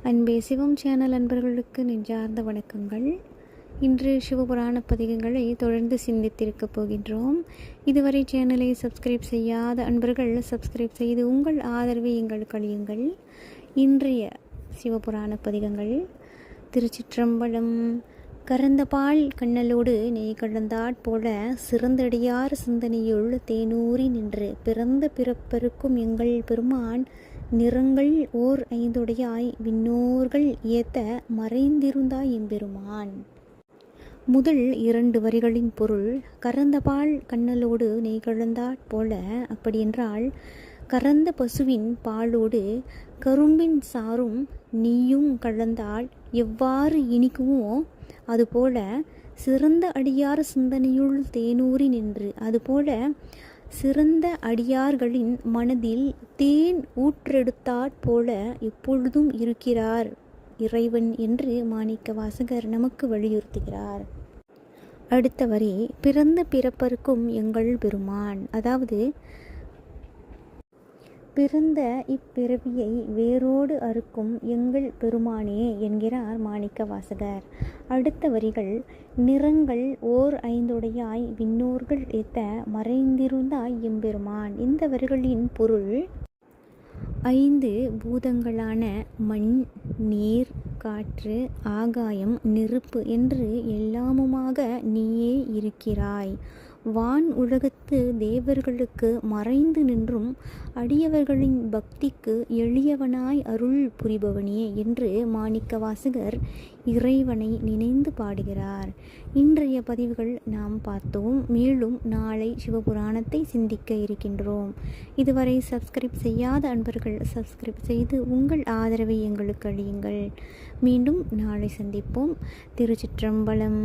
அன்பே சிவம் சேனல் அன்பர்களுக்கு நெஞ்சார்ந்த வணக்கங்கள். இன்று சிவபுராண பதிகங்களை தொடர்ந்து சிந்தித்திருக்கப் போகின்றோம். இதுவரை சேனலை சப்ஸ்கிரைப் செய்யாத அன்பர்கள் சப்ஸ்கிரைப் செய்து உங்கள் ஆதரவை எங்களுக்கு அளியுங்கள். இன்றைய சிவபுராண பதிகங்கள். திருச்சிற்றம்பலம். கறந்த பால் கண்ணலோடு நெய் கலந்தாற் போல சிறந்தடியார் சிந்தனையுள் தேனூறி நின்று பிறந்த பிறப்பருக்கும் எங்கள் பெருமான் நிறங்கள் ஓர் ஐந்துடையாய் விண்ணோர்கள் ஏத்த மறைந்திருந்தாய் எம்பெருமான். முதல் இரண்டு வரிகளின் பொருள் கறந்த பால் கண்ணலோடு நெய் கலந்தாற் போல. அப்படியென்றால் கறந்த பசுவின் பாலோடு கரும்பின் சாறும் நெய்யும் கலந்தால் எவ்வாறு இனிக்குமோ அதுபோல சிறந்த அடியார் சிந்தனையுள் தேனூறி நின்று, அதுபோல சிறந்த அடியார்களின் மனதில் தேன் ஊற்றெடுத்தாற் போல எப்பொழுதும் இருக்கிறார் இறைவன் என்று மாணிக்க வாசகர் நமக்கு வலியுறுத்துகிறார். அடுத்த வரி பிறந்த பிறப்பருக்கும் எங்கள் பெருமான், அதாவது பிறந்த இப்பிறவியை வேரோடு அறுக்கும் எங்கள் பெருமானே என்கிறார் மாணிக்க வாசகர். அடுத்த வரிகள் நிறங்கள் ஓர் ஐந்துடையாய் விண்ணோர்கள் ஏத்த மறைந்திருந்தாய் எம்பெருமான். இந்த வரிகளின் பொருள் ஐந்து பூதங்களான மண், நீர், காற்று, ஆகாயம், நெருப்பு என்று எல்லாமுமாக நீயே இருக்கிறாய். வான் உலகத்து தேவர்களுக்கு மறைந்து நின்றும் அடியவர்களின் பக்திக்கு எளியவனாய் அருள் புரிபவனே என்று மாணிக்க வாசகர் இறைவனை நினைந்து பாடுகிறார். இன்றைய பதிவுகள் நாம் பார்த்தோம். மேலும் நாளை சிவபுராணத்தை சிந்திக்க இருக்கின்றோம். இதுவரை சப்ஸ்கிரைப் செய்யாத அன்பர்கள் சப்ஸ்கிரைப் செய்து உங்கள் ஆதரவை எங்களுக்கு அளியுங்கள். மீண்டும் நாளை சந்திப்போம். திருச்சிற்றம்பலம்.